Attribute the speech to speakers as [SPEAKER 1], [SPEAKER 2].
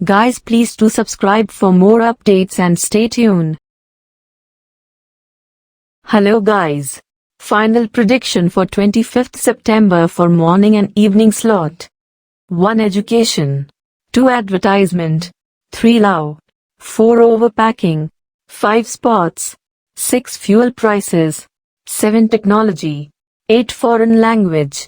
[SPEAKER 1] Guys, please do subscribe for more updates and stay tuned. Hello guys. Final prediction for 25th September for morning and evening slot. 1 education, 2 advertisement, 3 love, 4 overpacking, 5 sports, 6 fuel prices, 7 technology, 8 foreign language,